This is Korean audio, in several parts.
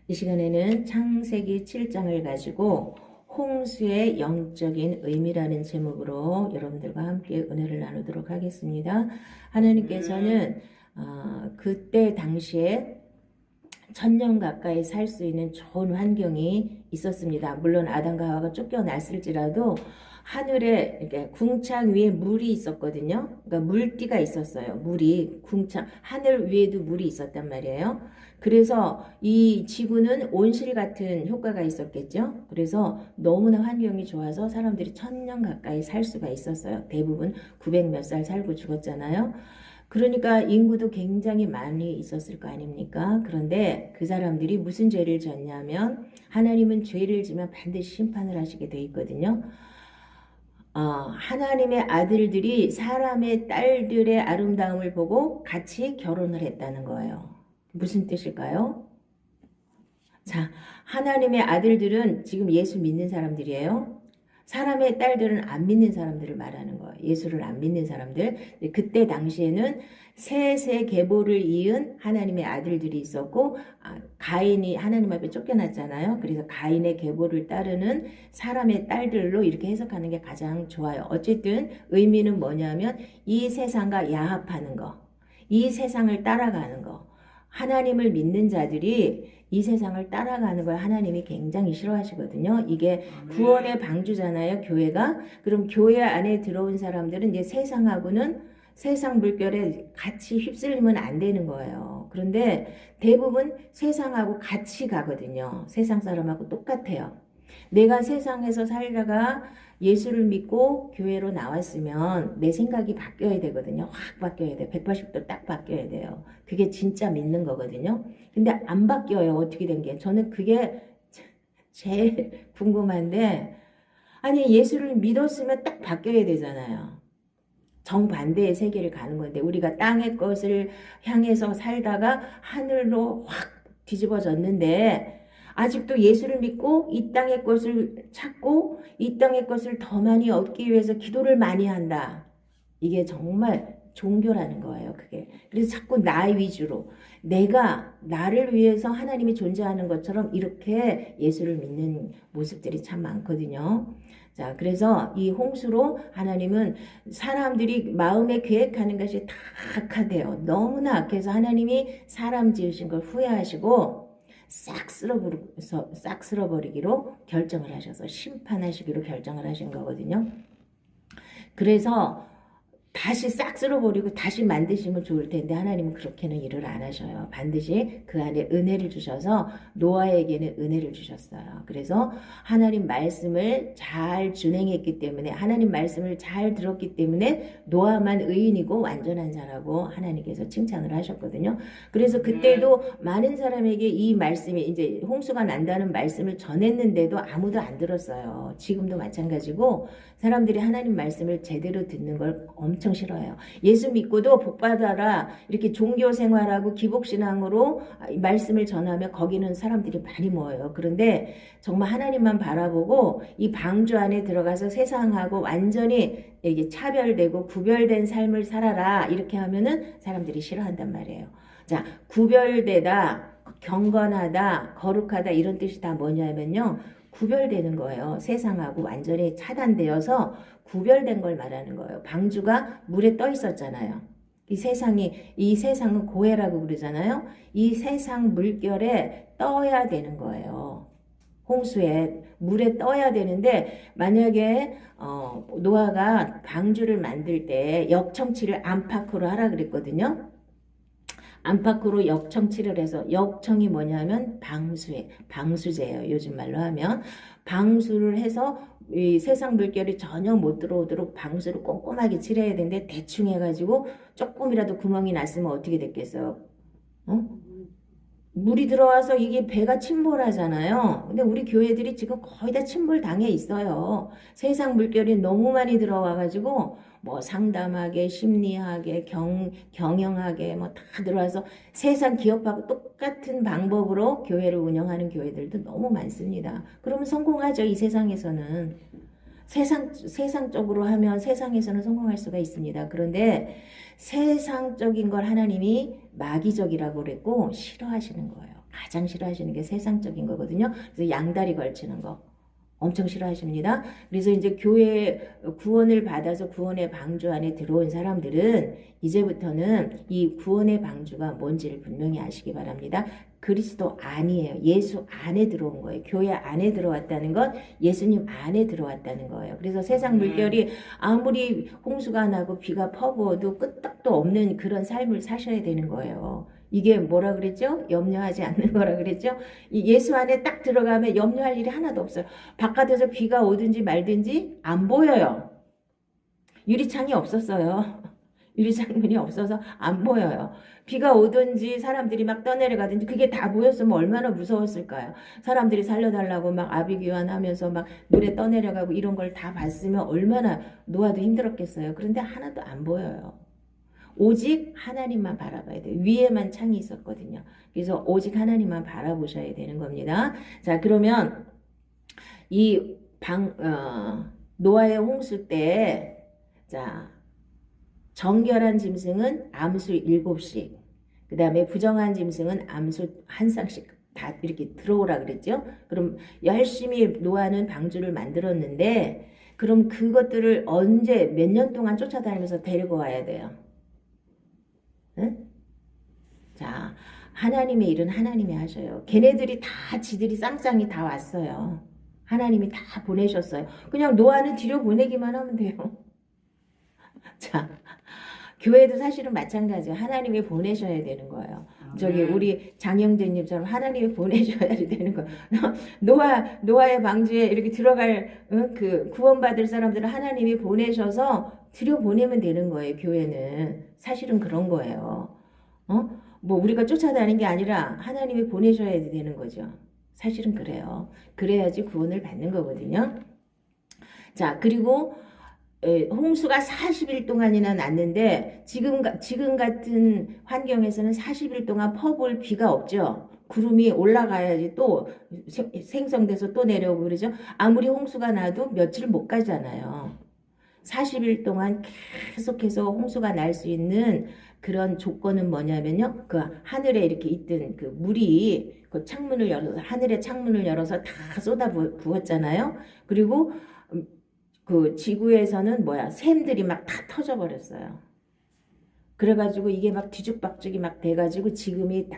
이 시간에는 창세기 7장을 가지고 홍수의 영적인 의미라는 제목으로 여러분들과 함께 은혜를 나누도록 하겠습니다. 하나님께서는 그때 당시에 1000년 가까이 살 수 있는 좋은 환경이 있었습니다. 물론 아담과 하와가 쫓겨났을지라도 하늘에 이렇게 궁창 위에 물이 있었거든요. 그러니까 물띠가 있었어요. 물이 궁창 하늘 위에도 물이 있었단 말이에요. 그래서 이 지구는 온실 같은 효과가 있었겠죠. 그래서 너무나 환경이 좋아서 사람들이 1000년 가까이 살 수가 있었어요. 대부분 900 몇 살 살고 죽었잖아요. 그러니까 인구도 굉장히 많이 있었을 거 아닙니까? 그런데 그 사람들이 무슨 죄를 졌냐면 하나님은 죄를 지면 반드시 심판을 하시게 돼 있거든요. 하나님의 아들들이 사람의 딸들의 아름다움을 보고 같이 결혼을 했다는 거예요. 무슨 뜻일까요? 자, 하나님의 아들들은 지금 예수 믿는 사람들이에요. 사람의 딸들은 안 믿는 사람들을 말하는 거예요. 예수를 안 믿는 사람들. 그때 당시에는 셋의 계보를 이은 하나님의 아들들이 있었고 가인이 하나님 앞에 쫓겨났잖아요. 그래서 가인의 계보를 따르는 사람의 딸들로 이렇게 해석하는 게 가장 좋아요. 어쨌든 의미는 뭐냐면 이 세상과 야합하는 거, 이 세상을 따라가는 거. 하나님을 믿는 자들이 이 세상을 따라가는 걸 하나님이 굉장히 싫어하시거든요. 이게 구원의 방주잖아요, 교회가. 그럼 교회 안에 들어온 사람들은 이제 세상하고는 세상 물결에 같이 휩쓸리면 안 되는 거예요. 그런데 대부분 세상하고 같이 가거든요. 세상 사람하고 똑같아요. 내가 세상에서 살다가 예수를 믿고 교회로 나왔으면 내 생각이 바뀌어야 되거든요. 확 바뀌어야 돼요. 180도 딱 바뀌어야 돼요. 그게 진짜 믿는 거거든요. 근데 안 바뀌어요. 어떻게 된 게. 저는 그게 제일 궁금한데 아니 예수를 믿었으면 딱 바뀌어야 되잖아요. 정반대의 세계를 가는 건데 우리가 땅의 것을 향해서 살다가 하늘로 확 뒤집어졌는데 아직도 예수를 믿고 이 땅의 것을 찾고 이 땅의 것을 더 많이 얻기 위해서 기도를 많이 한다. 이게 정말 종교라는 거예요. 그게. 그래서 자꾸 나 위주로 내가 나를 위해서 하나님이 존재하는 것처럼 이렇게 예수를 믿는 모습들이 참 많거든요. 자, 그래서 이 홍수로 하나님은 사람들이 마음에 계획하는 것이 다 악하대요. 너무나 악해서 하나님이 사람 지으신 걸 후회하시고 싹 쓸어버리기로 결정을 하셔서 심판하시기로 결정을 하신 거거든요. 그래서 다시 싹 쓸어버리고 다시 만드시면 좋을 텐데 하나님은 그렇게는 일을 안 하셔요. 반드시 그 안에 은혜를 주셔서 노아에게는 은혜를 주셨어요. 그래서 하나님 말씀을 잘 준행했기 때문에 하나님 말씀을 잘 들었기 때문에 노아만 의인이고 완전한 자라고 하나님께서 칭찬을 하셨거든요. 그래서 그때도 많은 사람에게 이 말씀이 이제 홍수가 난다는 말씀을 전했는데도 아무도 안 들었어요. 지금도 마찬가지고 사람들이 하나님 말씀을 제대로 듣는 걸 엄청 싫어해요. 예수 믿고도 복 받아라 이렇게 종교 생활하고 기복신앙으로 말씀을 전하면 거기는 사람들이 많이 모여요. 그런데 정말 하나님만 바라보고 이 방주 안에 들어가서 세상하고 완전히 이게 차별되고 구별된 삶을 살아라 이렇게 하면은 사람들이 싫어한단 말이에요. 자, 구별되다, 경건하다, 거룩하다 이런 뜻이 다 뭐냐면요. 구별되는 거예요. 세상하고 완전히 차단되어서 구별된 걸 말하는 거예요. 방주가 물에 떠 있었잖아요. 이 세상은 고해라고 그러잖아요. 이 세상 물결에 떠야 되는 거예요. 홍수에 물에 떠야 되는데 만약에 노아가 방주를 만들 때 역청치를 안팎으로 하라 그랬거든요. 안팎으로 역청치를 해서 역청이 뭐냐면 방수제예요. 요즘 말로 하면 방수를 해서 이 세상 물결이 전혀 못 들어오도록 방수를 꼼꼼하게 칠해야 되는데 대충 해가지고 조금이라도 구멍이 났으면 어떻게 됐겠어요? 물이 들어와서 이게 배가 침몰하잖아요. 근데 우리 교회들이 지금 거의 다 침몰 당해 있어요. 세상 물결이 너무 많이 들어와가지고 뭐 상담하게, 심리하게, 경영하게 뭐 다 들어와서 세상 기업하고 똑같은 방법으로 교회를 운영하는 교회들도 너무 많습니다. 그러면 성공하죠. 이 세상에서는. 세상적으로 하면 세상에서는 성공할 수가 있습니다. 그런데 세상적인 걸 하나님이 마귀적이라고 그랬고 싫어하시는 거예요. 가장 싫어하시는 게 세상적인 거거든요. 그래서 양다리 걸치는 거 엄청 싫어하십니다. 그래서 이제 교회 구원을 받아서 구원의 방주 안에 들어온 사람들은 이제부터는 이 구원의 방주가 뭔지를 분명히 아시기 바랍니다. 그리스도 안이에요. 예수 안에 들어온 거예요. 교회 안에 들어왔다는 건 예수님 안에 들어왔다는 거예요. 그래서 세상 물결이 아무리 홍수가 나고 비가 퍼부어도 끄떡도 없는 그런 삶을 사셔야 되는 거예요. 이게 뭐라 그랬죠? 염려하지 않는 거라 그랬죠? 이 예수 안에 딱 들어가면 염려할 일이 하나도 없어요. 바깥에서 비가 오든지 말든지 안 보여요. 유리창이 없었어요. 유리창문이 없어서 안 보여요. 비가 오든지 사람들이 막 떠내려가든지 그게 다 보였으면 얼마나 무서웠을까요? 사람들이 살려달라고 막 아비규환하면서 막 물에 떠내려가고 이런 걸 다 봤으면 얼마나 노아도 힘들었겠어요. 그런데 하나도 안 보여요. 오직 하나님만 바라봐야 돼요. 위에만 창이 있었거든요. 그래서 오직 하나님만 바라보셔야 되는 겁니다. 자, 그러면 이 노아의 홍수 때, 자, 정결한 짐승은 암수 7씩, 그 다음에 부정한 짐승은 암수 1쌍씩 다 이렇게 들어오라 그랬죠. 그럼 열심히 노아는 방주를 만들었는데, 그럼 그것들을 언제 몇 년 동안 쫓아다니면서 데리고 와야 돼요. 응? 자, 하나님의 일은 하나님이 하셔요. 걔네들이 다 지들이 쌍쌍이 다 왔어요. 하나님이 다 보내셨어요. 그냥 노아는 뒤로 보내기만 하면 돼요. 자, 교회도 사실은 마찬가지예요. 하나님이 보내셔야 되는 거예요. 저기 우리 장영재님처럼 하나님이 보내셔야 되는 거예요. 노아의 방주에 이렇게 들어갈 그 구원받을 사람들을 하나님이 보내셔서 들여보내면 되는 거예요. 교회는 사실은 그런 거예요. 뭐 우리가 쫓아다니는 게 아니라 하나님이 보내셔야 되는 거죠. 사실은 그래요. 그래야지 구원을 받는 거거든요. 자, 그리고 홍수가 40일 동안이나 났는데 지금 같은 환경에서는 40일 동안 퍼볼 비가 없죠. 구름이 올라가야지 또 생성돼서 또 내려오고 그러죠. 아무리 홍수가 나도 며칠 못 가잖아요. 40일 동안 계속해서 홍수가 날 수 있는 그런 조건은 뭐냐면요. 그 하늘에 이렇게 있던 그 물이 그 창문을 열어서 하늘의 창문을 열어서 다 쏟아 부었잖아요. 그리고 그 지구에서는 샘들이 막 다 터져버렸어요. 그래가지고 이게 막 뒤죽박죽이 막 돼가지고 지금이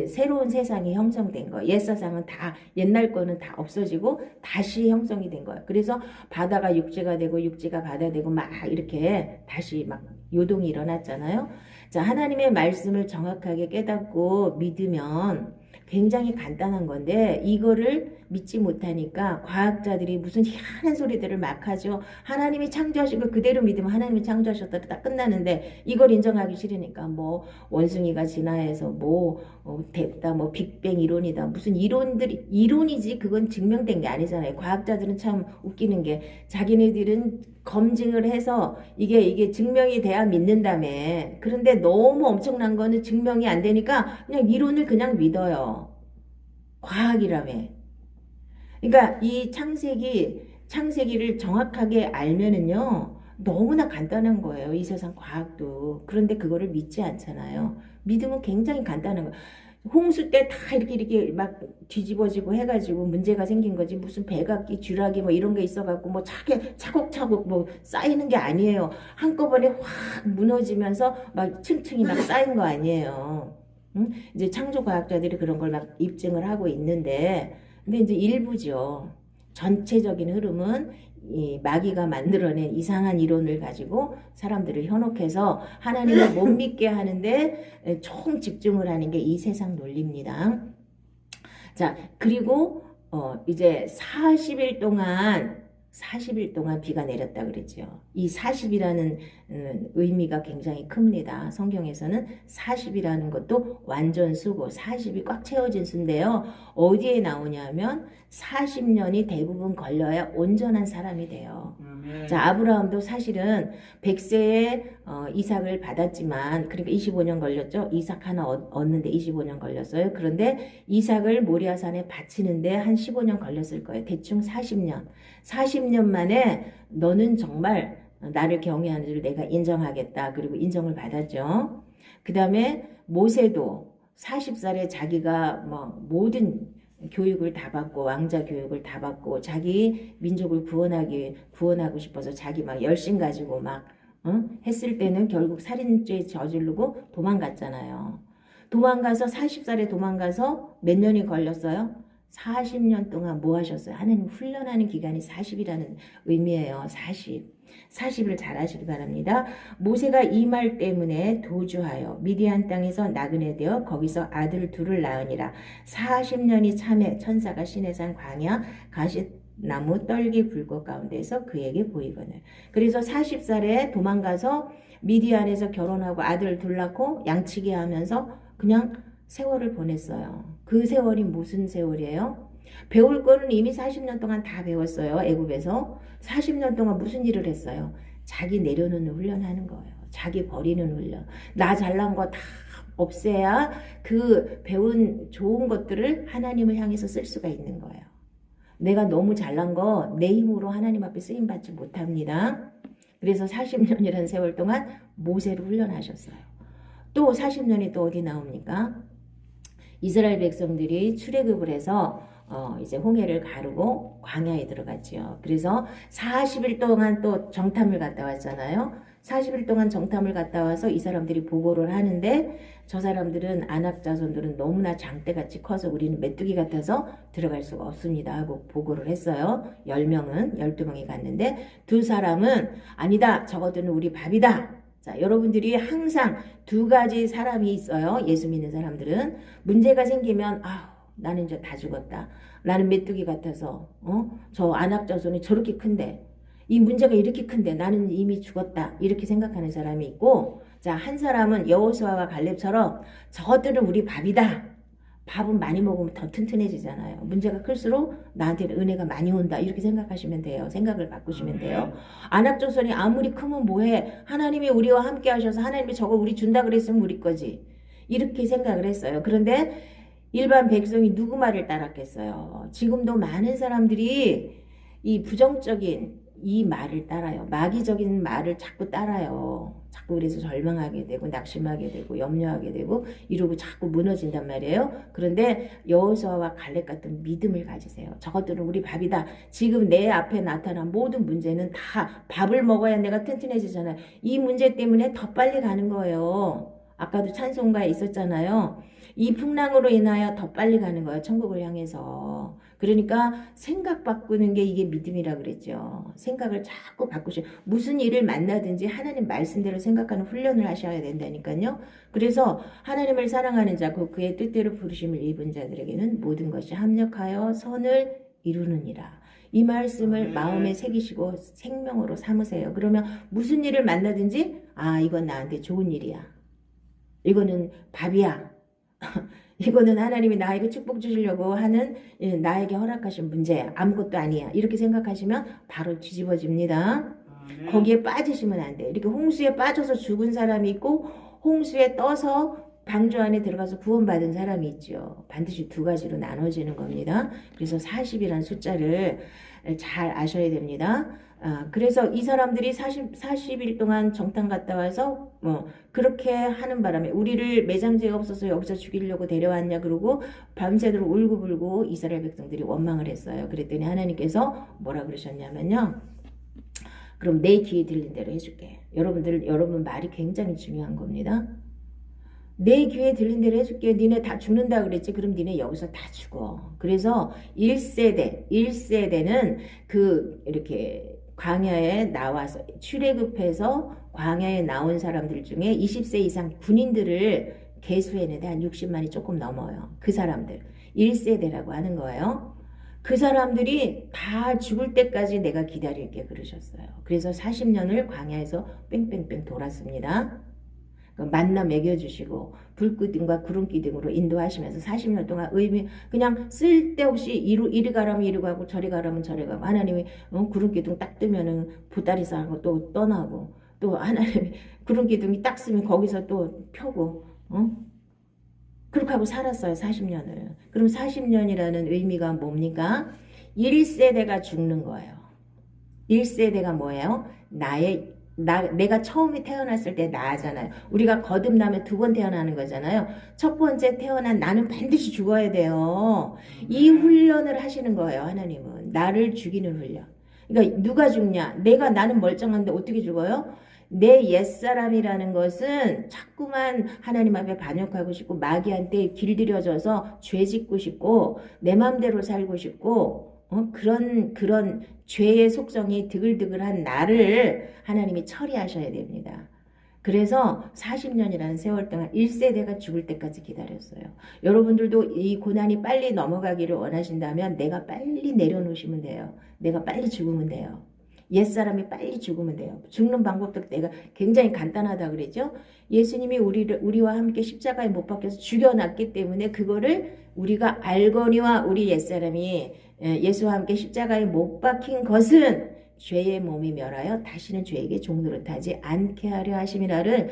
새로운 세상이 형성된 거예요. 옛 세상은 다 옛날 거는 다 없어지고 다시 형성이 된 거예요. 그래서 바다가 육지가 되고 육지가 바다 되고 막 이렇게 다시 막 요동이 일어났잖아요. 자, 하나님의 말씀을 정확하게 깨닫고 믿으면 굉장히 간단한 건데 이거를 믿지 못하니까 과학자들이 무슨 희한한 소리들을 막 하죠. 하나님이 창조하신 걸 그대로 믿으면 하나님이 창조하셨다 딱 끝나는데 이걸 인정하기 싫으니까 뭐 원숭이가 진화해서 뭐 됐다 뭐 빅뱅 이론이다 무슨 이론이지 그건 증명된 게 아니잖아요. 과학자들은 참 웃기는 게 자기네들은 검증을 해서 이게 증명이 돼야 믿는다며. 그런데 너무 엄청난 거는 증명이 안 되니까 그냥 이론을 그냥 믿어요. 과학이라며. 그러니까 이 창세기를 정확하게 알면은요. 너무나 간단한 거예요. 이 세상 과학도. 그런데 그거를 믿지 않잖아요. 믿으면 굉장히 간단한 거예요. 홍수 때 다 이렇게 막 뒤집어지고 해가지고 문제가 생긴 거지. 무슨 백악기, 쥐락이 뭐 이런 게 있어갖고 뭐 차곡차곡 뭐 쌓이는 게 아니에요. 한꺼번에 확 무너지면서 막 층층이 막 쌓인 거 아니에요. 응? 이제 창조과학자들이 그런 걸 막 입증을 하고 있는데, 근데 이제 일부죠. 전체적인 흐름은 이 마귀가 만들어낸 이상한 이론을 가지고 사람들을 현혹해서 하나님을 못 믿게 하는데 총 집중을 하는 게 이 세상 논리입니다. 자, 그리고 이제 40일 동안 비가 내렸다 그랬죠. 이 40이라는 의미가 굉장히 큽니다. 성경에서는 40이라는 것도 완전수고 40이 꽉 채워진 수인데요. 어디에 나오냐면 40년이 대부분 걸려야 온전한 사람이 돼요. 자, 아브라함도 사실은 100세에 이삭을 받았지만 그러니까 25년 걸렸죠. 이삭 하나 얻는데 25년 걸렸어요. 그런데 이삭을 모리아산에 바치는데 한 15년 걸렸을 거예요. 대충 40년. 40년 만에 너는 정말 나를 경외하는 줄 내가 인정하겠다. 그리고 인정을 받았죠. 그 다음에 모세도 40살에 자기가 뭐 모든 교육을 다 받고 왕자 교육을 다 받고 자기 민족을 구원하고 싶어서 자기 막 열심 가지고 막 했을 때는 결국 살인죄 저지르고 도망갔잖아요. 도망가서 40살에 도망가서 몇 년이 걸렸어요? 40년 동안 뭐 하셨어요? 하나님 훈련하는 기간이 40이라는 의미예요. 40을 잘 하시기 바랍니다. 모세가 이 말 때문에 도주하여 미디안 땅에서 나그네 되어 거기서 아들 둘을 낳으니라. 40년이 참에 천사가 시내산 광야 가시나무 떨기 불꽃 가운데서 그에게 보이거늘. 그래서 40살에 도망가서 미디안에서 결혼하고 아들 둘 낳고 양치기 하면서 그냥 세월을 보냈어요. 그 세월이 무슨 세월이에요? 배울 거는 이미 40년 동안 다 배웠어요. 애굽에서 40년 동안 무슨 일을 했어요? 자기 내려놓는 훈련하는 거예요. 자기 버리는 훈련. 나 잘난 거 다 없애야 그 배운 좋은 것들을 하나님을 향해서 쓸 수가 있는 거예요. 내가 너무 잘난 거 내 힘으로 하나님 앞에 쓰임 받지 못합니다. 그래서 40년이라는 세월 동안 모세를 훈련하셨어요. 또 40년이 또 어디 나옵니까? 이스라엘 백성들이 출애굽을 해서 이제 홍해를 가르고 광야에 들어갔지요. 그래서 40일 동안 또 정탐을 갔다 왔잖아요. 40일 동안 정탐을 갔다 와서 이 사람들이 보고를 하는데 저 사람들은 아낙 자손들은 너무나 장대같이 커서 우리는 메뚜기 같아서 들어갈 수가 없습니다 하고 보고를 했어요. 10명은 12명이 갔는데 두 사람은 아니다. 저것들은 우리 밥이다. 자, 여러분들이 항상 두 가지 사람이 있어요. 예수 믿는 사람들은 문제가 생기면 나는 이제 다 죽었다. 나는 메뚜기 같아서 저 아낙 자손이 저렇게 큰데 이 문제가 이렇게 큰데 나는 이미 죽었다. 이렇게 생각하는 사람이 있고 자, 한 사람은 여호수아와 갈렙처럼 저것들은 우리 밥이다. 밥은 많이 먹으면 더 튼튼해지잖아요. 문제가 클수록 나한테는 은혜가 많이 온다. 이렇게 생각하시면 돼요. 생각을 바꾸시면 돼요. 아낙조선이 아무리 크면 뭐해. 하나님이 우리와 함께 하셔서 하나님이 저거 우리 준다 그랬으면 우리 거지. 이렇게 생각을 했어요. 그런데 일반 백성이 누구 말을 따랐겠어요. 지금도 많은 사람들이 이 부정적인 이 말을 따라요. 마귀적인 말을 자꾸 따라요. 자꾸 그래서 절망하게 되고 낙심하게 되고 염려하게 되고 이러고 자꾸 무너진단 말이에요. 그런데 여호수아와 갈렙 같은 믿음을 가지세요. 저것들은 우리 밥이다. 지금 내 앞에 나타난 모든 문제는 다 밥을 먹어야 내가 튼튼해지잖아요. 이 문제 때문에 더 빨리 가는 거예요. 아까도 찬송가에 있었잖아요. 이 풍랑으로 인하여 더 빨리 가는 거예요. 천국을 향해서. 그러니까 생각 바꾸는 게 이게 믿음이라 그랬죠. 생각을 자꾸 바꾸시고 무슨 일을 만나든지 하나님 말씀대로 생각하는 훈련을 하셔야 된다니까요. 그래서 하나님을 사랑하는 자, 그의 뜻대로 부르심을 입은 자들에게는 모든 것이 합력하여 선을 이루느니라. 이 말씀을 마음에 새기시고 생명으로 삼으세요. 그러면 무슨 일을 만나든지 이건 나한테 좋은 일이야. 이거는 밥이야. 이거는 하나님이 나에게 축복 주시려고 하는 나에게 허락하신 문제야. 아무것도 아니야. 이렇게 생각하시면 바로 뒤집어집니다. 거기에 빠지시면 안 돼요. 이렇게 홍수에 빠져서 죽은 사람이 있고 홍수에 떠서 방주 안에 들어가서 구원받은 사람이 있죠. 반드시 두 가지로 나눠지는 겁니다. 그래서 40이라는 숫자를 잘 아셔야 됩니다. 그래서 이 사람들이 40일 동안 정탐 갔다 와서 그렇게 하는 바람에 우리를 매장제가 없어서 여기서 죽이려고 데려왔냐 그러고 밤새도록 울고불고 이스라엘 백성들이 원망을 했어요. 그랬더니 하나님께서 뭐라 그러셨냐면요. 그럼 내 귀에 들린 대로 해줄게. 여러분 말이 굉장히 중요한 겁니다. 내 귀에 들린 대로 해줄게. 니네 다 죽는다 그랬지. 그럼 니네 여기서 다 죽어. 그래서 1세대는 이렇게 광야에 나와서 출애굽해서 광야에 나온 사람들 중에 20세 이상 군인들을 계수했는데 한 60만이 조금 넘어요. 그 사람들 1세대라고 하는 거예요. 그 사람들이 다 죽을 때까지 내가 기다릴게 그러셨어요. 그래서 40년을 광야에서 뺑뺑뺑 돌았습니다. 만나 먹여주시고 불기둥과 구름기둥으로 인도하시면서 40년 동안 그냥 쓸데없이 이리 가라면 이리 가고 저리 가라면 저리 가고 하나님이 구름기둥 딱 뜨면은 보따리 싸고 또 떠나고 또 하나님이 구름기둥이 딱 쓰면 거기서 또 펴고 그렇게 하고 살았어요. 40년을. 그럼 40년이라는 의미가 뭡니까? 1세대가 죽는 거예요. 1세대가 뭐예요? 나의 내가 처음에 태어났을 때 나잖아요. 우리가 거듭나면 두 번 태어나는 거잖아요. 첫 번째 태어난 나는 반드시 죽어야 돼요. 이 훈련을 하시는 거예요, 하나님은. 나를 죽이는 훈련. 그러니까 누가 죽냐? 나는 멀쩡한데 어떻게 죽어요? 내 옛사람이라는 것은 자꾸만 하나님 앞에 반역하고 싶고 마귀한테 길들여져서 죄 짓고 싶고 내 마음대로 살고 싶고 그런 죄의 속성이 드글드글한 나를 하나님이 처리하셔야 됩니다. 그래서 40년이라는 세월 동안 1세대가 죽을 때까지 기다렸어요. 여러분들도 이 고난이 빨리 넘어가기를 원하신다면 내가 빨리 내려놓으시면 돼요. 내가 빨리 죽으면 돼요. 옛사람이 빨리 죽으면 돼요. 죽는 방법도 내가 굉장히 간단하다 그랬죠. 예수님이 우리와 함께 십자가에 못 박혀서 죽여놨기 때문에 그거를 우리가 알거니와 우리 옛사람이 예수와 함께 십자가에 못 박힌 것은 죄의 몸이 멸하여 다시는 죄에게 종노릇하지 않게 하려 하심이라를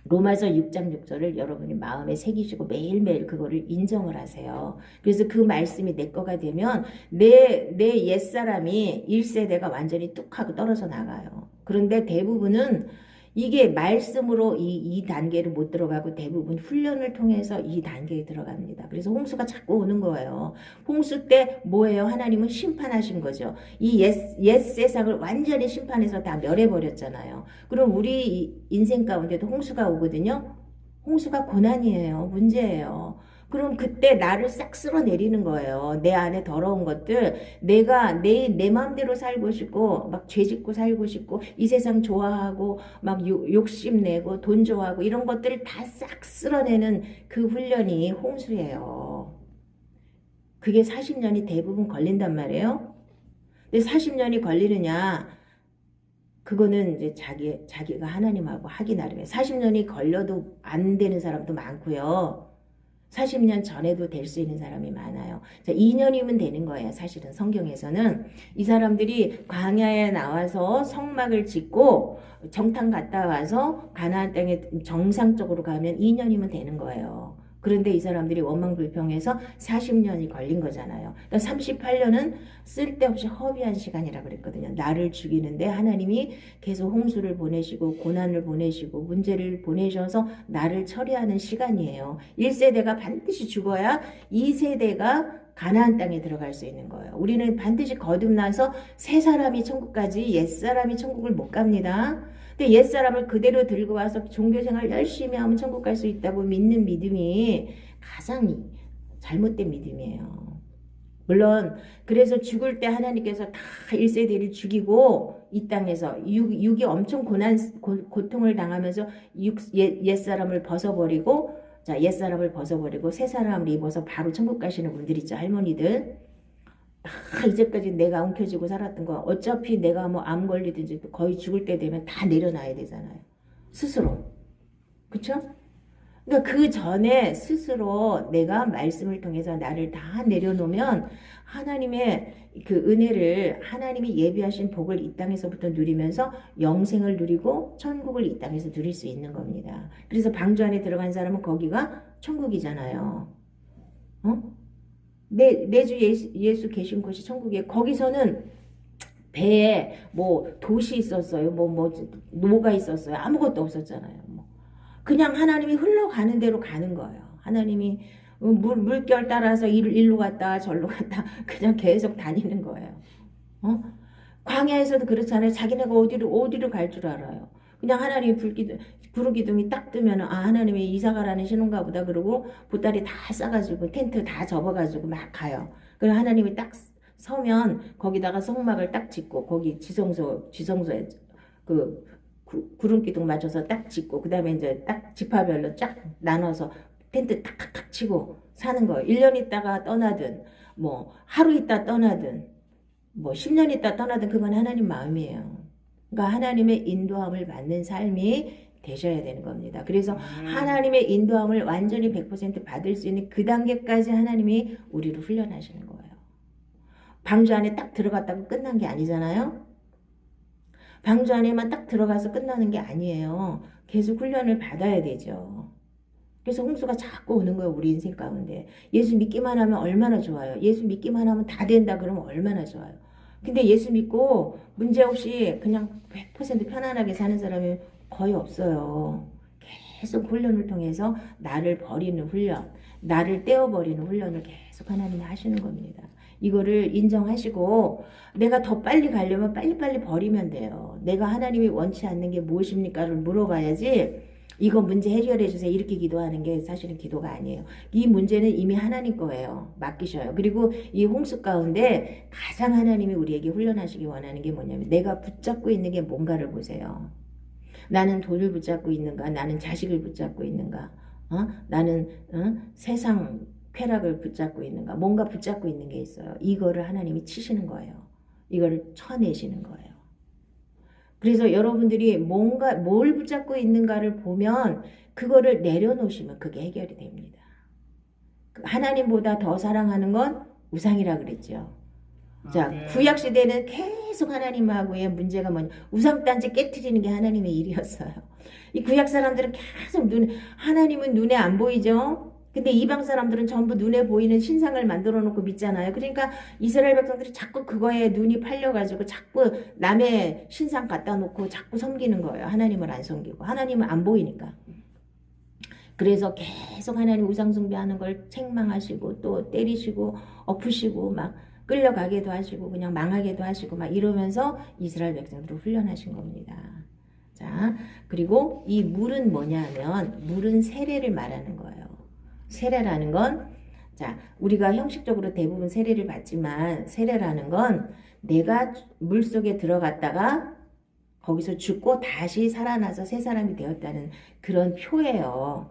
로마서 6장 6절을 여러분이 마음에 새기시고 매일매일 그거를 인정을 하세요. 그래서 그 말씀이 내 거가 되면 내 옛사람이 1세대가 완전히 뚝 하고 떨어져 나가요. 그런데 대부분은 이게 말씀으로 이 단계를 못 들어가고 대부분 훈련을 통해서 이 단계에 들어갑니다. 그래서 홍수가 자꾸 오는 거예요. 홍수 때 뭐예요? 하나님은 심판하신 거죠. 이 옛 세상을 완전히 심판해서 다 멸해버렸잖아요. 그럼 우리 인생 가운데도 홍수가 오거든요. 홍수가 고난이에요. 문제예요. 그럼 그때 나를 싹 쓸어내리는 거예요. 내 안에 더러운 것들, 내가 내 마음대로 살고 싶고 막 죄짓고 살고 싶고 이 세상 좋아하고 막 욕심내고 돈 좋아하고 이런 것들을 다 싹 쓸어내는 그 훈련이 홍수예요. 그게 40년이 대부분 걸린단 말이에요. 근데 40년이 걸리느냐? 그거는 이제 자기가 하나님하고 하기 나름이에요. 40년이 걸려도 안 되는 사람도 많고요. 40년 전에도 될 수 있는 사람이 많아요. 자, 2년이면 되는 거예요. 사실은 성경에서는 이 사람들이 광야에 나와서 성막을 짓고 정탐 갔다 와서 가나안 땅에 정상적으로 가면 2년이면 되는 거예요. 그런데 이 사람들이 원망불평해서 40년이 걸린 거잖아요. 그러니까 38년은 쓸데없이 허비한 시간이라 그랬거든요. 나를 죽이는데 하나님이 계속 홍수를 보내시고 고난을 보내시고 문제를 보내셔서 나를 처리하는 시간이에요. 1세대가 반드시 죽어야 2세대가 가나안 땅에 들어갈 수 있는 거예요. 우리는 반드시 거듭나서 새 사람이 천국까지 옛 사람이 천국을 못 갑니다. 근데 옛사람을 그대로 들고 와서 종교생활 열심히 하면 천국 갈 수 있다고 믿는 믿음이 가장 잘못된 믿음이에요. 물론 그래서 죽을 때 하나님께서 다 1세대를 죽이고 이 땅에서 육이 엄청 고통을 당하면서 옛사람을 벗어버리고 옛사람을 벗어버리고 새 사람을 입어서 바로 천국 가시는 분들 있죠. 할머니들. 이제까지 내가 엉켜지고 살았던 거 어차피 내가 뭐 암 걸리든지 거의 죽을 때 되면 다 내려놔야 되잖아요. 스스로. 그쵸? 그러니까 그 전에 스스로 내가 말씀을 통해서 나를 다 내려놓으면 하나님의 그 은혜를 하나님이 예비하신 복을 이 땅에서부터 누리면서 영생을 누리고 천국을 이 땅에서 누릴 수 있는 겁니다. 그래서 방주 안에 들어간 사람은 거기가 천국이잖아요. 내 주 예수 계신 곳이 천국이에요. 거기서는 배에 뭐 돛이 있었어요. 노가 있었어요. 아무것도 없었잖아요. 그냥 하나님이 흘러가는 대로 가는 거예요. 하나님이 물결 따라서 일로 갔다 절로 갔다 그냥 계속 다니는 거예요. 광야에서도 그렇잖아요. 자기네가 어디로 갈 줄 알아요. 그냥 하나님이 구르기둥이 딱 뜨면 하나님이 이사가라는 신혼가 보다 그러고 보따리 다 싸가지고 텐트 다 접어가지고 막 가요. 그럼 하나님이 딱 서면 거기다가 성막을 딱 짓고 거기 지성소에 그 구름기둥 맞춰서 딱 짓고 그 다음에 이제 딱 지파별로 쫙 나눠서 텐트 탁탁탁 치고 사는 거예요. 1년 있다가 떠나든 뭐 하루 있다 떠나든 뭐 10년 있다 떠나든 그건 하나님 마음이에요. 그러니까 하나님의 인도함을 받는 삶이 되셔야 되는 겁니다. 그래서 하나님의 인도함을 완전히 100% 받을 수 있는 그 단계까지 하나님이 우리를 훈련하시는 거예요. 방주 안에 딱 들어갔다고 끝난 게 아니잖아요. 방주 안에만 딱 들어가서 끝나는 게 아니에요. 계속 훈련을 받아야 되죠. 그래서 홍수가 자꾸 오는 거예요. 우리 인생 가운데. 예수 믿기만 하면 얼마나 좋아요. 예수 믿기만 하면 다 된다 그러면 얼마나 좋아요. 근데 예수 믿고 문제없이 그냥 100% 편안하게 사는 사람이 거의 없어요. 계속 훈련을 통해서 나를 버리는 훈련, 나를 떼어버리는 훈련을 계속 하나님이 하시는 겁니다. 이거를 인정하시고 내가 더 빨리 가려면 빨리빨리 버리면 돼요. 내가 하나님이 원치 않는 게 무엇입니까를 물어봐야지 이거 문제 해결해 주세요 이렇게 기도하는 게 사실은 기도가 아니에요. 이 문제는 이미 하나님 거예요. 맡기셔요. 그리고 이 홍수 가운데 가장 하나님이 우리에게 훈련하시기 원하는 게 뭐냐면 내가 붙잡고 있는 게 뭔가를 보세요. 나는 돈을 붙잡고 있는가? 나는 자식을 붙잡고 있는가? 나는 세상 쾌락을 붙잡고 있는가? 뭔가 붙잡고 있는 게 있어요. 이거를 하나님이 치시는 거예요. 이거를 쳐내시는 거예요. 그래서 여러분들이 뭔가 뭘 붙잡고 있는가를 보면 그거를 내려놓으시면 그게 해결이 됩니다. 하나님보다 더 사랑하는 건 우상이라 그랬죠. 자, 구약 시대는 계속 하나님하고의 문제가 뭐냐? 우상단지 깨트리는 게 하나님의 일이었어요. 이 구약 사람들은 계속 하나님은 눈에 안 보이죠? 근데 이방 사람들은 전부 눈에 보이는 신상을 만들어 놓고 믿잖아요. 그러니까 이스라엘 백성들이 자꾸 그거에 눈이 팔려가지고 자꾸 남의 신상 갖다 놓고 자꾸 섬기는 거예요. 하나님을 안 섬기고. 하나님은 안 보이니까. 그래서 계속 하나님 우상 숭배하는 걸 책망하시고 또 때리시고 엎으시고 막 끌려가게도 하시고 그냥 망하게도 하시고 막 이러면서 이스라엘 백성들을 훈련하신 겁니다. 자, 그리고 이 물은 뭐냐면 물은 세례를 말하는 거예요. 세례라는 건 자, 우리가 형식적으로 대부분 세례를 받지만 세례라는 건 내가 물속에 들어갔다가 거기서 죽고 다시 살아나서 새 사람이 되었다는 그런 표예요.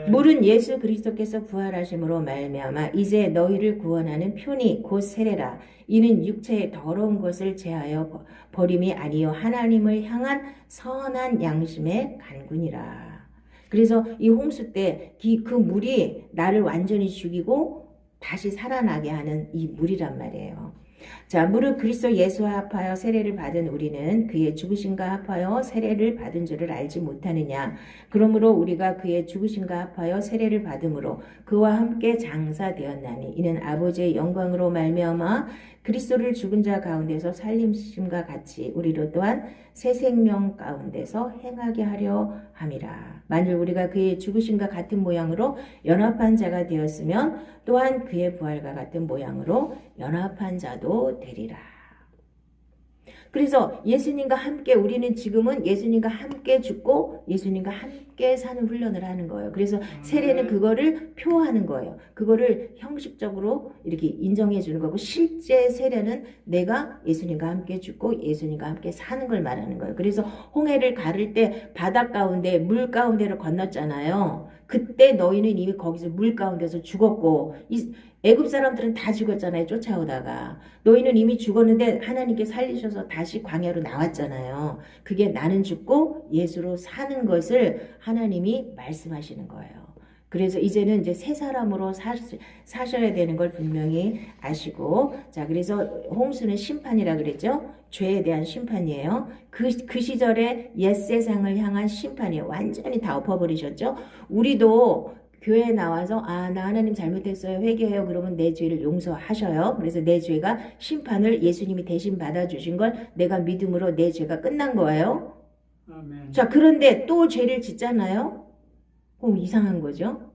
물은 예수 그리스도께서 부활하심으로 말미암아 이제 너희를 구원하는 표니 곧 세례라. 이는 육체의 더러운 것을 제하여 버림이 아니요 하나님을 향한 선한 양심의 간군이라. 그래서 이 홍수 때 그 물이 나를 완전히 죽이고 다시 살아나게 하는 이 물이란 말이에요. 자, 무릇 그리스도 예수와 합하여 세례를 받은 우리는 그의 죽으심과 합하여 세례를 받은 줄을 알지 못하느냐. 그러므로 우리가 그의 죽으심과 합하여 세례를 받음으로 그와 함께 장사되었나니 이는 아버지의 영광으로 말미암아 그리스도를 죽은 자 가운데서 살림심과 같이 우리로 또한 새 생명 가운데서 행하게 하려 함이라. 만일 우리가 그의 죽으심과 같은 모양으로 연합한 자가 되었으면 또한 그의 부활과 같은 모양으로 연합한 자도 되리라. 그래서 예수님과 함께 우리는 지금은 예수님과 함께 죽고 예수님과 함께 사는 훈련을 하는 거예요. 그래서 세례는 그거를 표하는 거예요. 그거를 형식적으로 이렇게 인정해 주는 거고 실제 세례는 내가 예수님과 함께 죽고 예수님과 함께 사는 걸 말하는 거예요. 그래서 홍해를 가를 때 바다 가운데 물 가운데를 건넜잖아요. 그때 너희는 이미 거기서 물 가운데서 죽었고 애굽 사람들은 다 죽었잖아요. 쫓아오다가. 너희는 이미 죽었는데 하나님께 살리셔서 다시 광야로 나왔잖아요. 그게 나는 죽고 예수로 사는 것을 하나님이 말씀하시는 거예요. 그래서 이제는 이제 새 사람으로 사셔야 되는 걸 분명히 아시고, 자, 그래서 홍수는 심판이라 그랬죠? 죄에 대한 심판이에요. 그 시절에 옛 세상을 향한 심판이에요. 완전히 다 엎어버리셨죠? 우리도 교회에 나와서 나 하나님 잘못했어요. 회개해요. 그러면 내 죄를 용서하셔요. 그래서 내 죄가 심판을 예수님이 대신 받아주신 걸 내가 믿음으로 내 죄가 끝난 거예요. 아멘. 자, 그런데 또 죄를 짓잖아요. 이상한 거죠.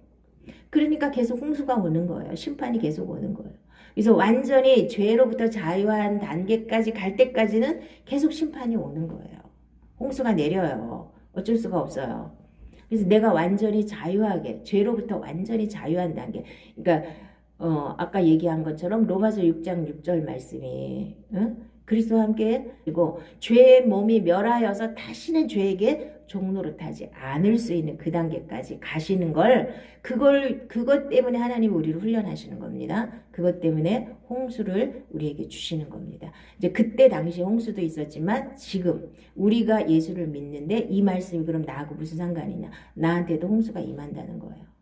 그러니까 계속 홍수가 오는 거예요. 심판이 계속 오는 거예요. 그래서 완전히 죄로부터 자유한 단계까지 갈 때까지는 계속 심판이 오는 거예요. 홍수가 내려요. 어쩔 수가 없어요. 그래서 내가 완전히 자유하게 죄로부터 완전히 자유한 단계. 그러니까 아까 얘기한 것처럼 로마서 6장 6절 말씀이 그리스도와 함께 그리고 죄의 몸이 멸하여서 다시는 죄에게 종노릇하지 않을 수 있는 그 단계까지 가시는 걸 그것 때문에 하나님 우리를 훈련하시는 겁니다. 그것 때문에 홍수를 우리에게 주시는 겁니다. 이제 그때 당시 홍수도 있었지만 지금 우리가 예수를 믿는데 이 말씀이 그럼 나하고 무슨 상관이냐? 나한테도 홍수가 임한다는 거예요.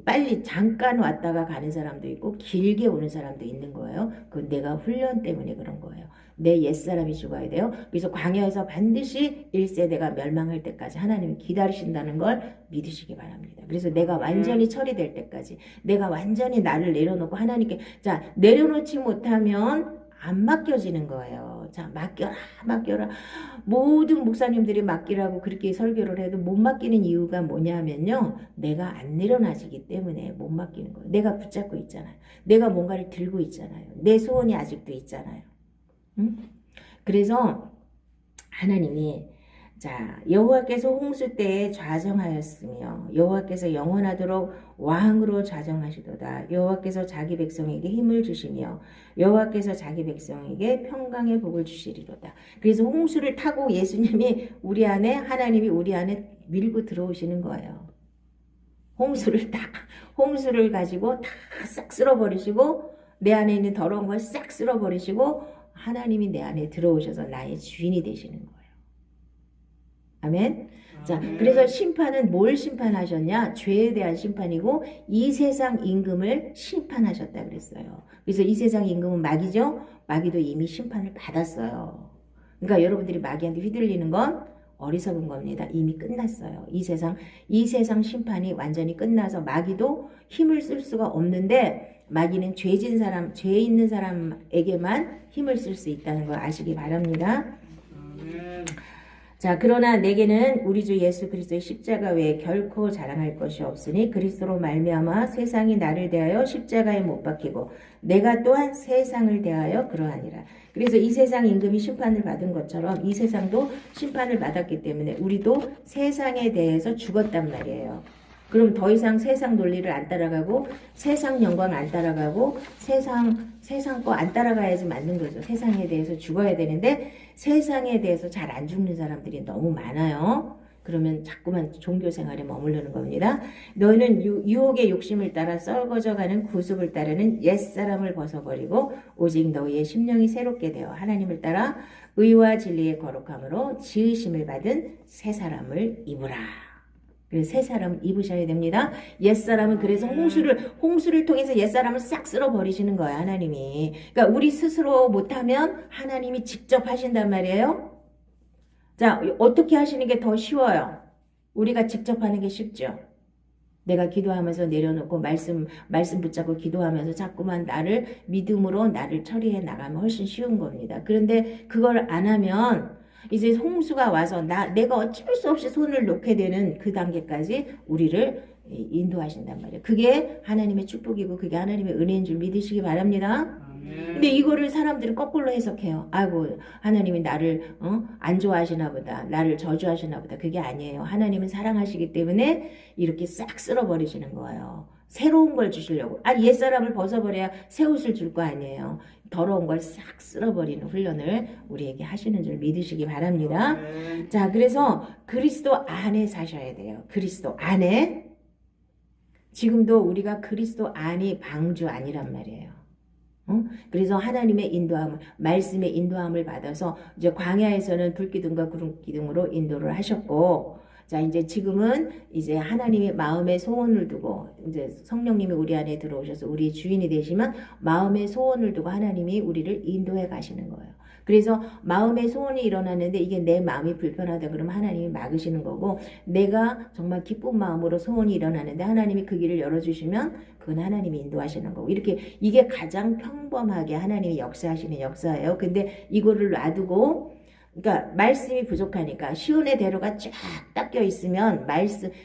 빨리 잠깐 왔다가 가는 사람도 있고 길게 오는 사람도 있는 거예요. 그건 내가 훈련 때문에 그런 거예요. 내 옛사람이 죽어야 돼요. 그래서 광야에서 반드시 1세대가 멸망할 때까지 하나님이 기다리신다는 걸 믿으시기 바랍니다. 그래서 내가 완전히 처리될 때까지 내가 완전히 나를 내려놓고 하나님께 자 내려놓지 못하면 안 맡겨지는 거예요. 자, 맡겨라, 맡겨라. 모든 목사님들이 맡기라고 그렇게 설교를 해도 못 맡기는 이유가 뭐냐면요. 내가 안 내려놔지기 때문에 못 맡기는 거예요. 내가 붙잡고 있잖아요. 내가 뭔가를 들고 있잖아요. 내 소원이 아직도 있잖아요. 응? 그래서 하나님이 자, 여호와께서 홍수 때에 좌정하였으며 여호와께서 영원하도록 왕으로 좌정하시도다. 여호와께서 자기 백성에게 힘을 주시며 여호와께서 자기 백성에게 평강의 복을 주시리로다. 그래서 홍수를 타고 예수님이 우리 안에 하나님이 우리 안에 밀고 들어오시는 거예요. 홍수를 가지고 다 싹 쓸어버리시고 내 안에 있는 더러운 걸 싹 쓸어버리시고 하나님이 내 안에 들어오셔서 나의 주인이 되시는 거예요. 아멘. 자, 그래서 심판은 뭘 심판하셨냐? 죄에 대한 심판이고 이 세상 임금을 심판하셨다 그랬어요. 그래서 이 세상 임금은 마귀죠? 마귀도 이미 심판을 받았어요. 그러니까 여러분들이 마귀한테 휘둘리는 건 어리석은 겁니다. 이미 끝났어요. 이 세상 심판이 완전히 끝나서 마귀도 힘을 쓸 수가 없는데 마귀는 죄 있는 사람에게만 힘을 쓸 수 있다는 걸 아시기 바랍니다. 자, 그러나 내게는 우리 주 예수 그리스도의 십자가 외에 결코 자랑할 것이 없으니 그리스도로 말미암아 세상이 나를 대하여 십자가에 못 박히고 내가 또한 세상을 대하여 그러하니라. 그래서 이 세상 임금이 심판을 받은 것처럼 이 세상도 심판을 받았기 때문에 우리도 세상에 대해서 죽었단 말이에요. 그럼 더 이상 세상 논리를 안 따라가고 세상 영광 안 따라가고 세상 거 안 따라가야지 맞는 거죠. 세상에 대해서 죽어야 되는데 세상에 대해서 잘 안 죽는 사람들이 너무 많아요. 그러면 자꾸만 종교 생활에 머무르는 겁니다. 너희는 유혹의 욕심을 따라 썩어져가는 구습을 따르는 옛사람을 벗어버리고 오직 너희의 심령이 새롭게 되어 하나님을 따라 의와 진리의 거룩함으로 지으심을 받은 새 사람을 입으라. 그래서 새 사람을 입으셔야 됩니다. 옛사람은 그래서 홍수를 통해서 옛사람을 싹 쓸어버리시는 거예요. 하나님이. 그러니까 우리 스스로 못하면 하나님이 직접 하신단 말이에요. 자, 어떻게 하시는 게 더 쉬워요? 우리가 직접 하는 게 쉽죠. 내가 기도하면서 내려놓고 말씀 붙잡고 기도하면서 자꾸만 믿음으로 나를 처리해 나가면 훨씬 쉬운 겁니다. 그런데 그걸 안 하면 이제 홍수가 와서 내가 어쩔 수 없이 손을 놓게 되는 그 단계까지 우리를 인도하신단 말이에요. 그게 하나님의 축복이고 그게 하나님의 은혜인 줄 믿으시기 바랍니다. 근데 이거를 사람들은 거꾸로 해석해요. 아이고 하나님이 나를 안 좋아하시나 보다. 나를 저주하시나 보다. 그게 아니에요. 하나님은 사랑하시기 때문에 이렇게 싹 쓸어버리시는 거예요. 새로운 걸 주시려고. 옛사람을 벗어버려야 새 옷을 줄 거 아니에요. 더러운 걸 싹 쓸어버리는 훈련을 우리에게 하시는 줄 믿으시기 바랍니다. 자, 그래서 그리스도 안에 사셔야 돼요. 그리스도 안에. 지금도 우리가 그리스도 안이 방주 아니란 말이에요. 그래서 하나님의 말씀의 인도함을 받아서 이제 광야에서는 불기둥과 구름기둥으로 인도를 하셨고, 자, 이제 지금은 이제 하나님의 마음의 소원을 두고 이제 성령님이 우리 안에 들어오셔서 우리의 주인이 되시면 마음의 소원을 두고 하나님이 우리를 인도해 가시는 거예요. 그래서 마음의 소원이 일어나는데 이게 내 마음이 불편하다 그러면 하나님이 막으시는 거고, 내가 정말 기쁜 마음으로 소원이 일어나는데 하나님이 그 길을 열어주시면 그건 하나님이 인도하시는 거고, 이게 가장 평범하게 하나님이 역사하시는 역사예요. 근데 이거를 놔두고 그러니까 말씀이 부족하니까 시온의 대로가 쫙 닦여 있으면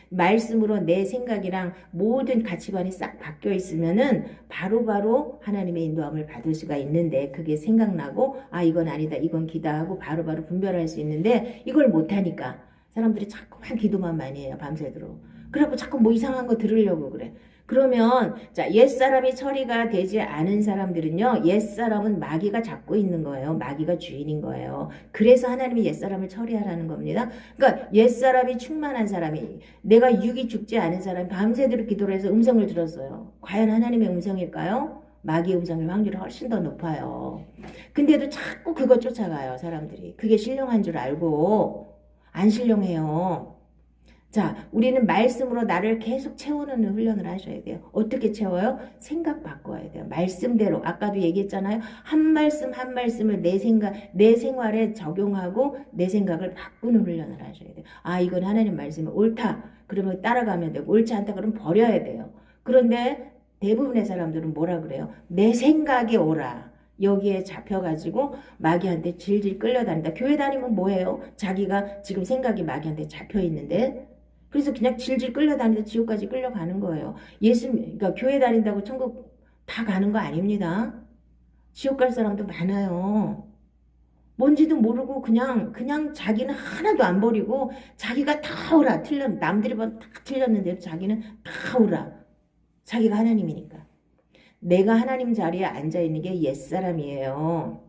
말씀으로 내 생각이랑 모든 가치관이 싹 바뀌어 있으면은 바로바로 하나님의 인도함을 받을 수가 있는데, 그게 생각나고 이건 아니다 이건 기다 하고 바로바로 분별할 수 있는데 이걸 못하니까 사람들이 자꾸만 기도만 많이 해요. 밤새도록. 그래갖고 자꾸 뭐 이상한 거 들으려고 그래. 그러면 자, 옛사람이 처리가 되지 않은 사람들은요, 옛사람은 마귀가 잡고 있는 거예요. 마귀가 주인인 거예요. 그래서 하나님이 옛사람을 처리하라는 겁니다. 그러니까 옛사람이 충만한 사람이, 내가 육이 죽지 않은 사람이 밤새도록 기도를 해서 음성을 들었어요. 과연 하나님의 음성일까요? 마귀의 음성일 확률이 훨씬 더 높아요. 근데도 자꾸 그거 쫓아가요. 사람들이. 그게 신령한 줄 알고 안 신령해요. 자, 우리는 말씀으로 나를 계속 채우는 훈련을 하셔야 돼요. 어떻게 채워요? 생각 바꿔야 돼요. 말씀대로. 아까도 얘기했잖아요. 한 말씀 한 말씀을 내 생활에 적용하고 내 생각을 바꾸는 훈련을 하셔야 돼요. 이건 하나님 말씀이 옳다. 그러면 따라가면 되고, 옳지 않다. 그러면 버려야 돼요. 그런데 대부분의 사람들은 뭐라 그래요? 내 생각이 옳아. 여기에 잡혀가지고 마귀한테 질질 끌려다닌다. 교회 다니면 뭐해요? 자기가 지금 생각이 마귀한테 잡혀있는데 그래서 그냥 질질 끌려다니다 지옥까지 끌려가는 거예요. 그러니까 교회 다닌다고 천국 다 가는 거 아닙니다. 지옥 갈 사람도 많아요. 뭔지도 모르고 그냥 자기는 하나도 안 버리고 자기가 다 오라. 남들이 다 틀렸는데 자기는 다 오라. 자기가 하나님이니까. 내가 하나님 자리에 앉아있는 게 옛사람이에요.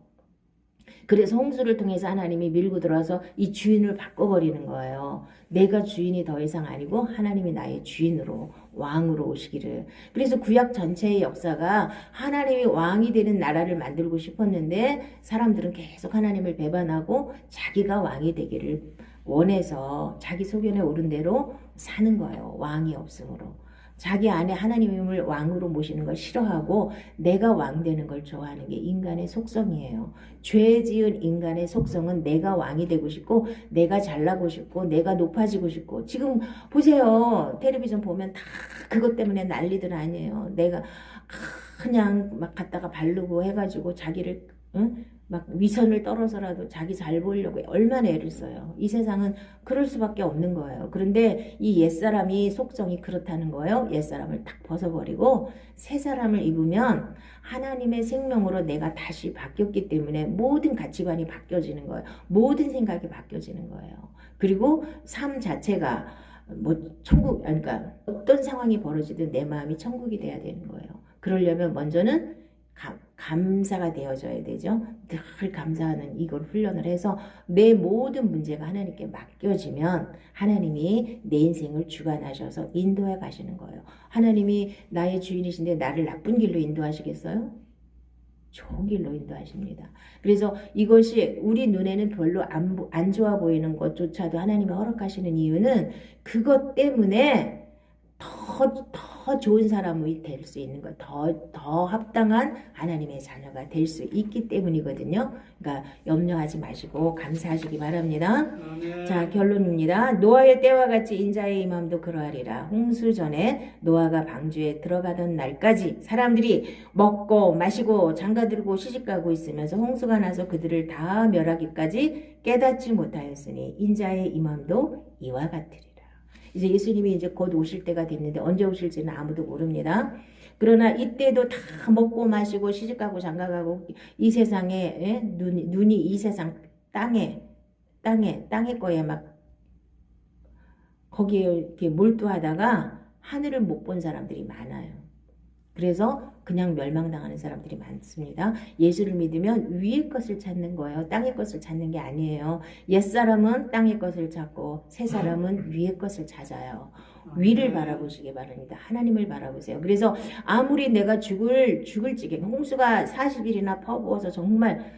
그래서 홍수를 통해서 하나님이 밀고 들어와서 이 주인을 바꿔버리는 거예요. 내가 주인이 더 이상 아니고 하나님이 나의 주인으로 왕으로 오시기를. 그래서 구약 전체의 역사가 하나님이 왕이 되는 나라를 만들고 싶었는데 사람들은 계속 하나님을 배반하고 자기가 왕이 되기를 원해서 자기 소견에 오른 대로 사는 거예요. 왕이 없으므로. 자기 안에 하나님을 왕으로 모시는 걸 싫어하고 내가 왕 되는 걸 좋아하는 게 인간의 속성이에요. 죄 지은 인간의 속성은 내가 왕이 되고 싶고 내가 잘나고 싶고 내가 높아지고 싶고 지금 보세요. 텔레비전 보면 다 그것 때문에 난리들 아니에요. 내가 그냥 막 갖다가 바르고 해가지고 자기를 막 위선을 떨어서라도 자기 잘 보이려고 얼마나 애를 써요. 이 세상은 그럴 수밖에 없는 거예요. 그런데 이 옛사람이 속성이 그렇다는 거예요. 옛사람을 딱 벗어버리고 새 사람을 입으면 하나님의 생명으로 내가 다시 바뀌었기 때문에 모든 가치관이 바뀌어지는 거예요. 모든 생각이 바뀌어지는 거예요. 그리고 삶 자체가 뭐 천국, 그러니까 어떤 상황이 벌어지든 내 마음이 천국이 돼야 되는 거예요. 그러려면 먼저는 감사가 되어져야 되죠. 늘 감사하는 이걸 훈련을 해서 내 모든 문제가 하나님께 맡겨지면 하나님이 내 인생을 주관하셔서 인도해 가시는 거예요. 하나님이 나의 주인이신데 나를 나쁜 길로 인도하시겠어요? 좋은 길로 인도하십니다. 그래서 이것이 우리 눈에는 별로 안 좋아 보이는 것조차도 하나님이 허락하시는 이유는 그것 때문에 더 좋은 사람이 될 수 있는 것, 더 합당한 하나님의 자녀가 될 수 있기 때문이거든요. 그러니까 염려하지 마시고 감사하시기 바랍니다. 자, 결론입니다. 노아의 때와 같이 인자의 임함도 그러하리라. 홍수 전에 노아가 방주에 들어가던 날까지 사람들이 먹고 마시고 장가들고 시집가고 있으면서 홍수가 나서 그들을 다 멸하기까지 깨닫지 못하였으니 인자의 임함도 이와 같으리라. 이제 예수님이 이제 곧 오실 때가 됐는데 언제 오실지는 아무도 모릅니다. 그러나 이때도 다 먹고 마시고 시집가고 장가가고 이 세상에 눈이 이 세상 땅에 거에 막 거기에 이렇게 몰두하다가 하늘을 못 본 사람들이 많아요. 그래서 그냥 멸망당하는 사람들이 많습니다. 예수를 믿으면 위의 것을 찾는 거예요. 땅의 것을 찾는 게 아니에요. 옛사람은 땅의 것을 찾고 새사람은 위의 것을 찾아요. 위를 바라보시기 바랍니다. 하나님을 바라보세요. 그래서 아무리 내가 죽을 지경 홍수가 40일이나 퍼부어서 정말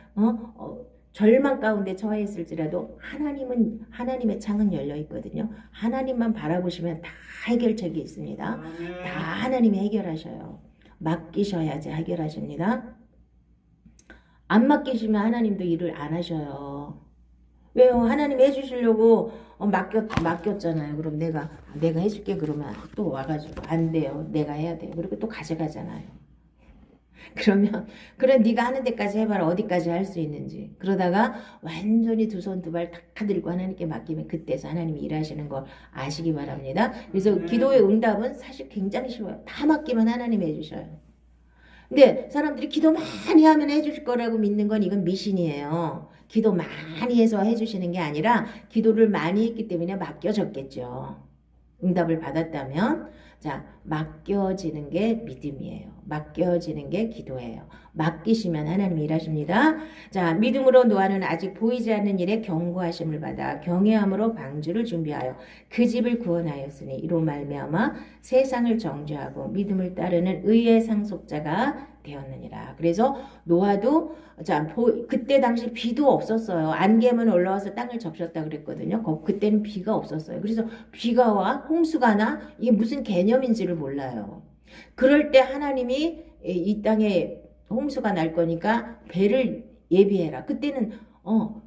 절망 가운데 처해 있을지라도 하나님의 창은 열려 있거든요. 하나님만 바라보시면 다 해결책이 있습니다. 다 하나님이 해결하셔요. 맡기셔야지 해결하십니다. 안 맡기시면 하나님도 일을 안 하셔요. 왜요? 하나님 해주시려고 맡겼잖아요. 그럼 내가 해줄게 그러면 또 와가지고 안 돼요. 내가 해야 돼요. 그리고 또 가져가잖아요. 그러면 그래 네가 하는 데까지 해봐라. 어디까지 할 수 있는지. 그러다가 완전히 두 손 두 발 다 들고 하나님께 맡기면 그때서 하나님이 일하시는 걸 아시기 바랍니다. 그래서 기도의 응답은 사실 굉장히 쉬워요. 다 맡기면 하나님이 해주셔요. 근데 사람들이 기도 많이 하면 해주실 거라고 믿는 건 이건 미신이에요. 기도 많이 해서 해주시는 게 아니라 기도를 많이 했기 때문에 맡겨졌겠죠. 응답을 받았다면 자, 맡겨지는 게 믿음이에요. 맡겨지는 게 기도예요. 맡기시면 하나님이 일하십니다. 자, 믿음으로 노아는 아직 보이지 않는 일에 경고하심을 받아 경외함으로 방주를 준비하여 그 집을 구원하였으니 이로 말미암아 세상을 정죄하고 믿음을 따르는 의의 상속자가 되었느니라. 그래서 노아도 자, 그때 당시 비도 없었어요. 안개만 올라와서 땅을 적셨다 그랬거든요. 그때는 비가 없었어요. 그래서 비가 와 홍수가 나 이게 무슨 개념인지를 몰라요. 그럴 때 하나님이 이 땅에 홍수가 날 거니까 배를 예비해라. 그때는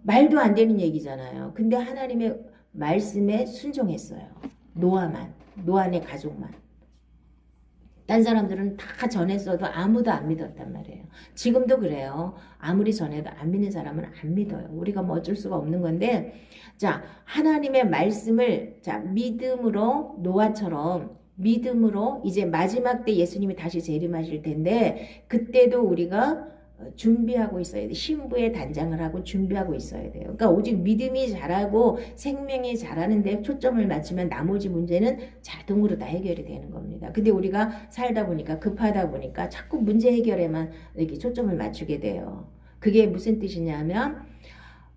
말도 안 되는 얘기잖아요. 근데 하나님의 말씀에 순종했어요. 노아네 가족만. 딴 사람들은 다 전했어도 아무도 안 믿었단 말이에요. 지금도 그래요. 아무리 전해도 안 믿는 사람은 안 믿어요. 우리가 뭐 어쩔 수가 없는 건데, 자, 하나님의 말씀을, 자, 믿음으로, 노아처럼 믿음으로 이제 마지막 때 예수님이 다시 재림하실 텐데, 그때도 우리가 준비하고 있어야 돼. 신부의 단장을 하고 준비하고 있어야 돼요. 그러니까 오직 믿음이 잘하고 생명이 잘하는데 초점을 맞추면 나머지 문제는 자동으로 다 해결이 되는 겁니다. 근데 우리가 살다 보니까 급하다 보니까 자꾸 문제 해결에만 이렇게 초점을 맞추게 돼요. 그게 무슨 뜻이냐면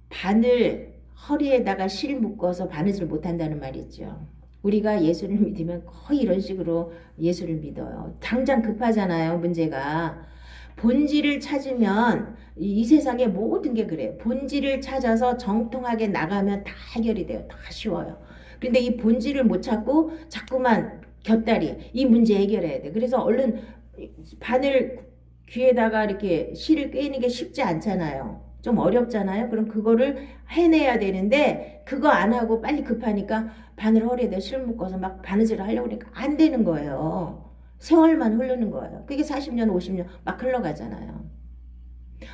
바늘 허리에다가 실 묶어서 바느질 못한다는 말이죠. 우리가 예수를 믿으면 거의 이런 식으로 예수를 믿어요. 당장 급하잖아요, 문제가. 본질을 찾으면 이 세상의 모든 게 그래요. 본질을 찾아서 정통하게 나가면 다 해결이 돼요. 다 쉬워요. 근데 이 본질을 못 찾고 자꾸만 곁다리 이 문제 해결해야 돼. 그래서 얼른 바늘 귀에다가 이렇게 실을 꿰는 게 쉽지 않잖아요. 좀 어렵잖아요. 그럼 그거를 해내야 되는데 그거 안 하고 빨리 급하니까 바늘 허리에다 실 묶어서 막 바느질을 하려고 그러니까 안 되는 거예요. 세월만 흐르는 거예요. 그게 40년, 50년 막 흘러가잖아요.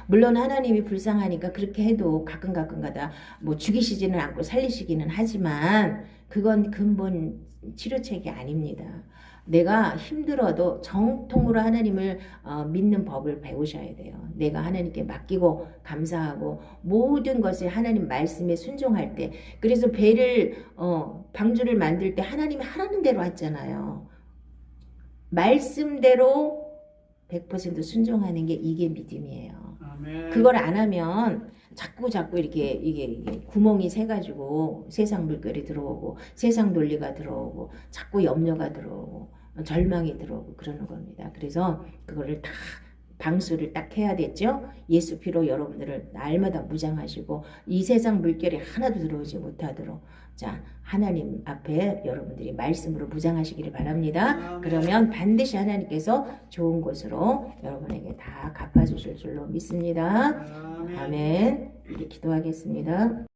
물론 하나님이 불쌍하니까 그렇게 해도 가끔가다 뭐 죽이시지는 않고 살리시기는 하지만 그건 근본 치료책이 아닙니다. 내가 힘들어도 정통으로 하나님을 믿는 법을 배우셔야 돼요. 내가 하나님께 맡기고 감사하고 모든 것을 하나님 말씀에 순종할 때, 그래서 배를 방주를 만들 때 하나님이 하라는 대로 했잖아요. 말씀대로 100% 순종하는 게 이게 믿음이에요. 아멘. 그걸 안 하면 자꾸 이렇게 이게 구멍이 새가지고 세상 물결이 들어오고 세상 논리가 들어오고 자꾸 염려가 들어오고 절망이 들어오고 그러는 겁니다. 그래서 그거를 다 방수를 딱 해야 됐죠. 예수 피로 여러분들을 날마다 무장하시고 이 세상 물결이 하나도 들어오지 못하도록 자 하나님 앞에 여러분들이 말씀으로 무장하시기를 바랍니다. 그러면 반드시 하나님께서 좋은 것으로 여러분에게 다 갚아주실 줄로 믿습니다. 아멘. 이렇게 기도하겠습니다.